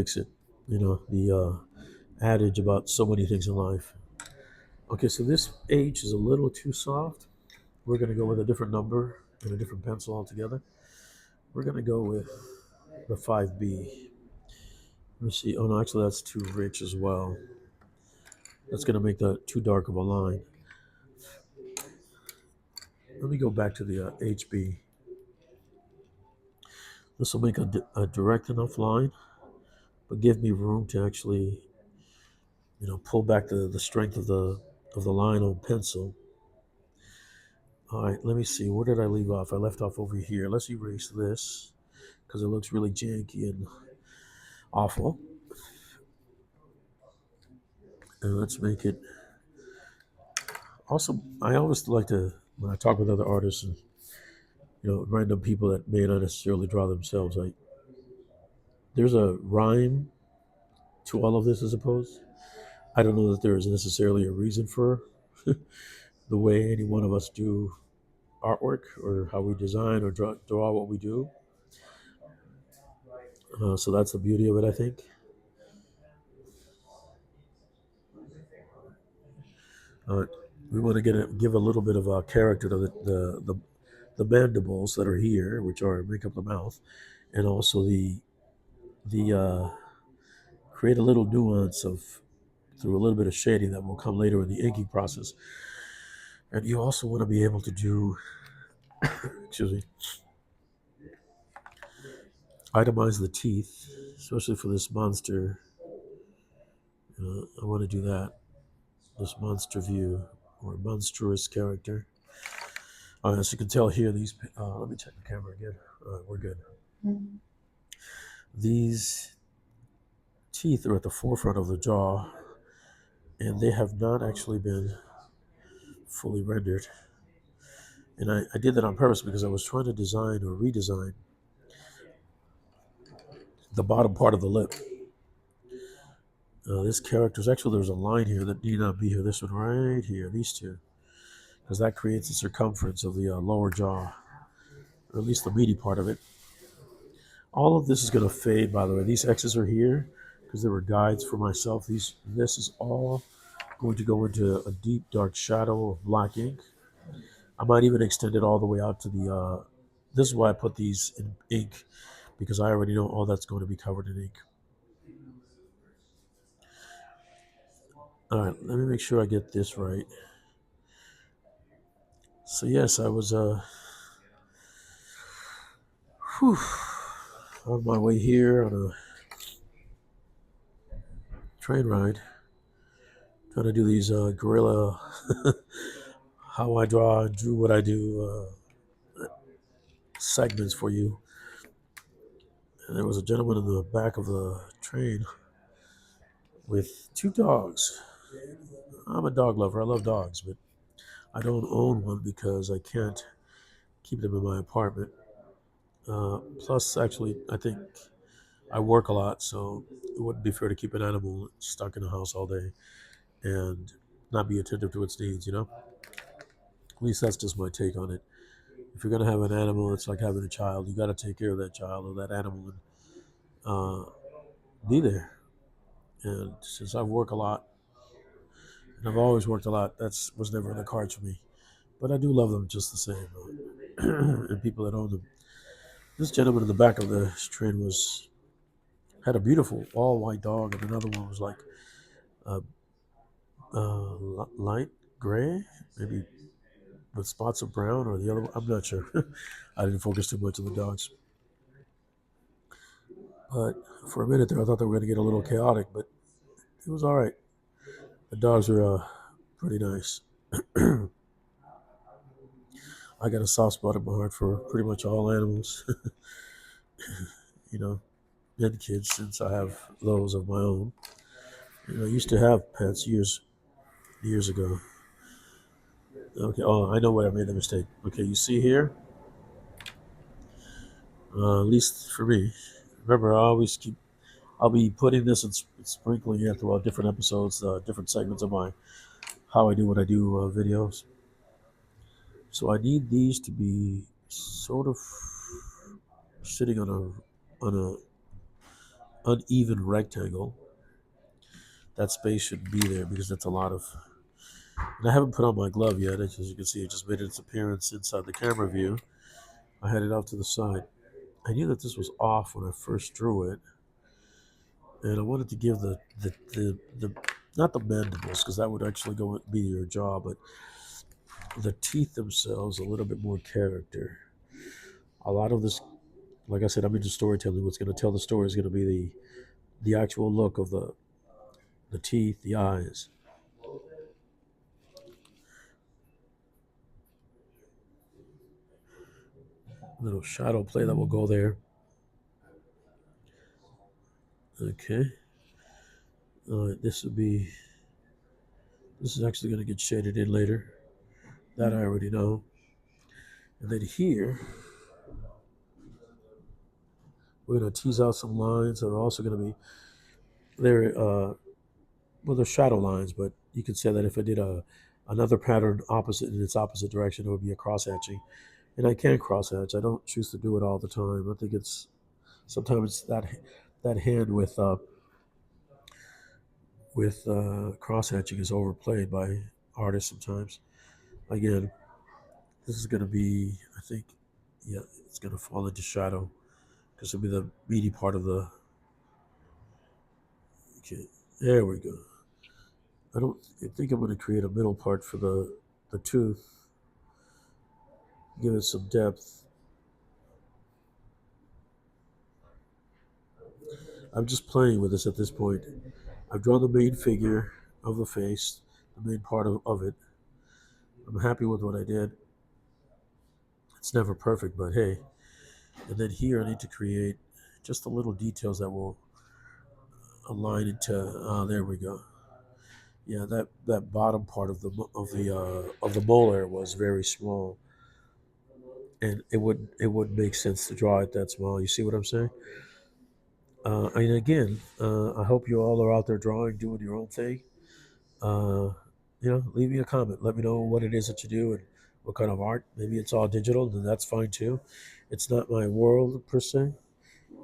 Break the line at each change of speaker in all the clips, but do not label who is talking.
fix it. You know, the adage about so many things in life. Okay, so this H is a little too soft. We're going to go with a different number and a different pencil altogether. We're going to go with the 5B. Let me see. Oh, no, actually, that's too rich as well. That's going to make that too dark of a line. Let me go back to the HB. This will make a direct enough line, but give me room to actually, pull back the strength of the line on pencil. All right, let me see. Where did I leave off? I left off over here. Let's erase this because it looks really janky and awful. And let's make it. Also, I always like to, when I talk with other artists and random people that may not necessarily draw themselves, like there's a rhyme to all of this, I suppose. I don't know that there is necessarily a reason for the way any one of us do artwork or how we design or draw what we do. So that's the beauty of it, I think. Uh, we want to give a little bit of a character to the mandibles that are here, which are make up the mouth, and also the create a little nuance of through a little bit of shading that will come later in the inking process. And you also want to be able to do, excuse me, itemize the teeth, especially for this monster. I want to do that. This monster view or monstrous character. As you can tell here, these. Let me check the camera again. We're good. These teeth are at the forefront of the jaw, and they have not actually been fully rendered. And I did that on purpose because I was trying to design or redesign the bottom part of the lip. This character's actually there's a line here that need not be here. This one right here, these two, because that creates the circumference of the lower jaw, or at least the meaty part of it. All of this is going to fade, by the way. These X's are here because they were guides for myself. This is all going to go into a deep dark shadow of black ink. I might even extend it all the way out to the. This is why I put these in ink, because I already know all that's going to be covered in ink. All right, let me make sure I get this right. So yes, I was on my way here on a train ride, trying to do these guerrilla how I draw and do what I do segments for you. And there was a gentleman in the back of the train with two dogs. I'm a dog lover. I love dogs, but I don't own one because I can't keep them in my apartment. Plus, actually, I think I work a lot, so it wouldn't be fair to keep an animal stuck in a house all day and not be attentive to its needs, you know? At least that's just my take on it. If you're going to have an animal, it's like having a child. You got to take care of that child or that animal and be there. And since I work a lot, and I've always worked a lot, that's was never in the cards for me. But I do love them just the same, and people that own them. This gentleman in the back of the train was had a beautiful all white dog, and another one was like uh, light gray, maybe with spots of brown, or the other one. I'm not sure. I didn't focus too much on the dogs. But for a minute there, I thought they were going to get a little chaotic, but it was all right. The dogs were pretty nice. I got a soft spot in my heart for pretty much all animals, you know, and kids since I have those of my own. I used to have pets years ago. Okay, oh, I know where I made the mistake. Okay, you see here, at least for me. Remember, I'll be putting this and sprinkling it throughout different episodes, different segments of my how I do what I do videos. So I need these to be sort of sitting on a uneven rectangle, that space should be there because that's a lot of. And I haven't put on my glove yet. As you can see, it just made its appearance inside the camera view. I had it off to the side. I knew that this was off when I first drew it, and I wanted to give the not the mandibles because that would actually go be your jaw, but the teeth themselves a little bit more character. A lot of this, like I said, I'm into storytelling. What's going to tell the story is going to be the actual look of the teeth, the eyes. Little shadow play that will go there. Okay. This would be. This is actually going to get shaded in later. That I already know. And then here, we're going to tease out some lines that are also going to be there. Well, they're shadow lines, but you could say that if I did another pattern opposite in its opposite direction, it would be a cross hatching. And I can cross hatch. I don't choose to do it all the time. I think it's sometimes that hand with cross hatching is overplayed by artists sometimes. Again, this is going to be, I think, yeah, it's going to fall into shadow because it'll be the meaty part of the. Okay, there we go. I think I'm going to create a middle part for the tooth, give it some depth. I'm just playing with this at this point. I've drawn the main figure of the face, the main part of it. I'm happy with what I did. It's never perfect, but hey. And then here I need to create just the little details that will align into. There we go. Yeah, that bottom part of the molar was very small, and it would make sense to draw it that small. You see what I'm saying? And again, I hope you all are out there drawing, doing your own thing. Uh, leave me a comment. Let me know what it is that you do and what kind of art. Maybe it's all digital, then that's fine too. It's not my world per se,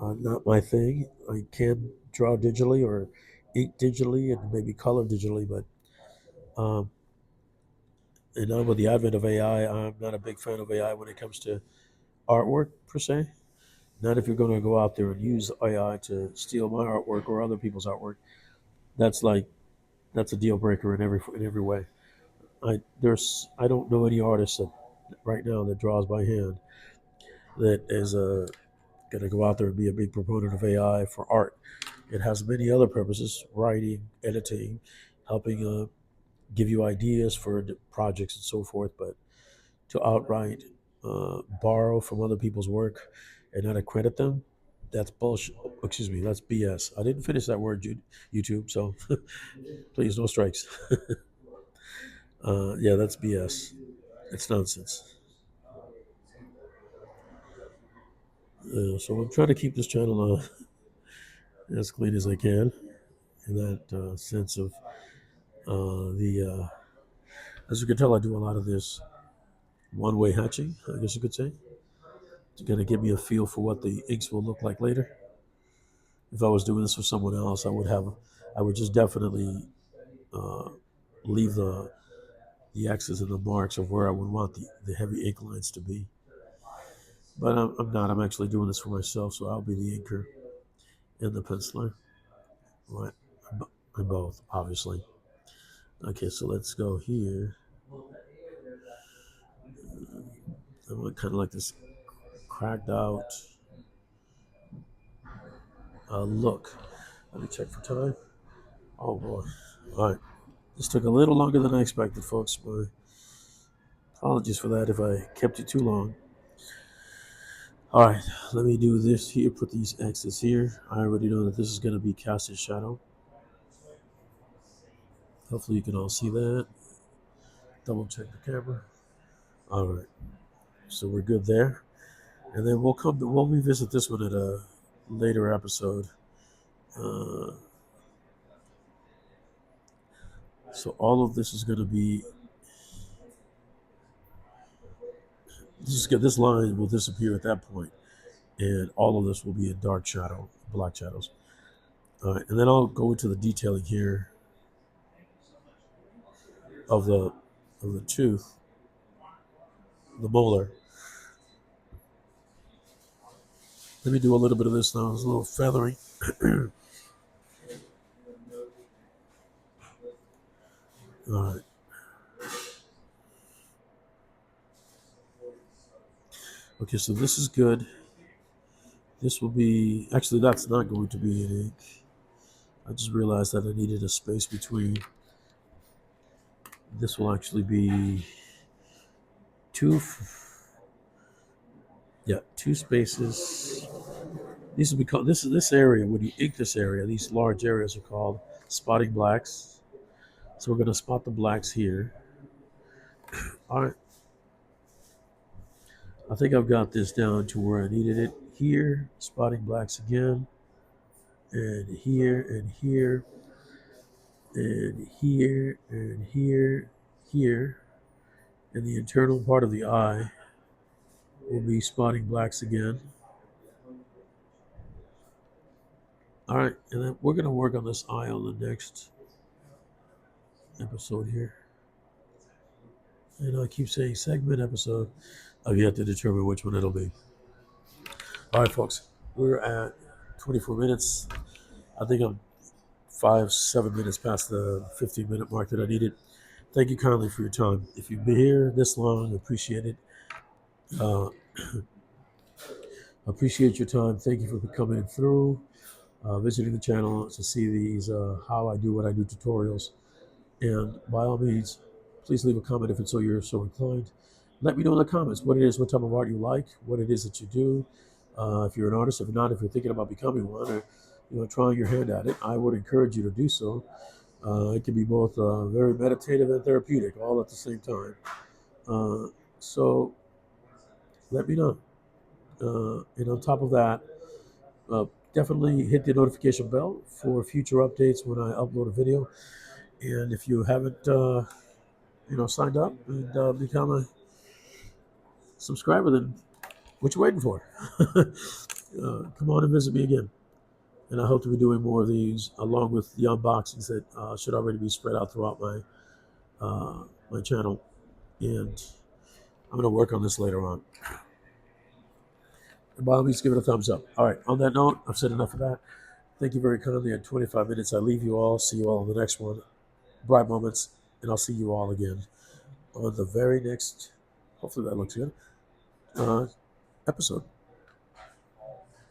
not my thing. I can draw digitally or ink digitally and maybe color digitally, but um, and now with the advent of AI, I'm not a big fan of AI when it comes to artwork per se. Not if you're going to go out there and use AI to steal my artwork or other people's artwork. That's like that's a deal breaker in every way. I don't know any artist that right now that draws by hand that is going to go out there and be a big proponent of AI for art. It has many other purposes: writing, editing, helping give you ideas for projects and so forth. But to outright borrow from other people's work and not accredit them, that's bullshit. Excuse me, that's BS. I didn't finish that word, YouTube, so please, no strikes. Yeah, that's BS. It's nonsense. So I'm trying to keep this channel as clean as I can in that sense of the. As you can tell, I do a lot of this one-way hatching, I guess you could say. It's going to give me a feel for what the inks will look like later. If I was doing this for someone else, I would just definitely uh, leave the X's and the marks of where I would want the heavy ink lines to be. But I'm not. I'm actually doing this for myself, so I'll be the inker and the penciler. Right. And both, obviously. Okay, so let's go here. I want kind of like this cracked out look. Let me check for time. Oh boy. All right. This took a little longer than I expected, folks. My apologies for that if I kept you too long. All right, let me do this here. Put these X's here. I already know that this is going to be cast in shadow. Hopefully, you can all see that. Double check the camera. All right, so we're good there. And then we'll revisit this one at a later episode. Uh, so all of this is going to be this line will disappear at that point, and all of this will be in dark shadow, black shadows. All right, and then I'll go into the detailing here of the tooth, the molar. Let me do a little bit of this now. It's a little feathery. All right. Okay, so this is good. This will be, actually, that's not going to be an ink. I just realized that I needed a space between. This will actually be two, yeah, two spaces. These will be called, this area, when you ink this area, these large areas are called spotting blacks. So we're going to spot the blacks here. All right. I think I've got this down to where I needed it. Here, spotting blacks again, and here, and here, and here, and here, here. And the internal part of the eye will be spotting blacks again. All right, and then we're going to work on this eye on the next episode here. And I keep saying segment episode. I've yet to determine which one it'll be. All right, folks, we're at 24 minutes. I think I'm 7 minutes past the 15-minute mark that I needed. Thank you kindly for your time. If you've been here this long, I appreciate it. Uh, appreciate your time. Thank you for coming through, visiting the channel to see these how I do what I do tutorials. And by all means, please leave a comment if it's so you're so inclined. Let me know in the comments what it is, what type of art you like, what it is that you do. If you're an artist, if not, if you're thinking about becoming one, or trying your hand at it, I would encourage you to do so. It can be both very meditative and therapeutic, all at the same time. So let me know. And on top of that, definitely hit the notification bell for future updates when I upload a video. And if you haven't, signed up and become a subscriber, then what you waiting for? Come on and visit me again. And I hope to be doing more of these along with the unboxings that should already be spread out throughout my channel. And I'm going to work on this later on. And by all means, give it a thumbs up. All right. On that note, I've said enough of that. Thank you very kindly. At 25 minutes, I leave you all. See you all on the next one. Bright moments. And I'll see you all again on the very next, hopefully that looks good, episode.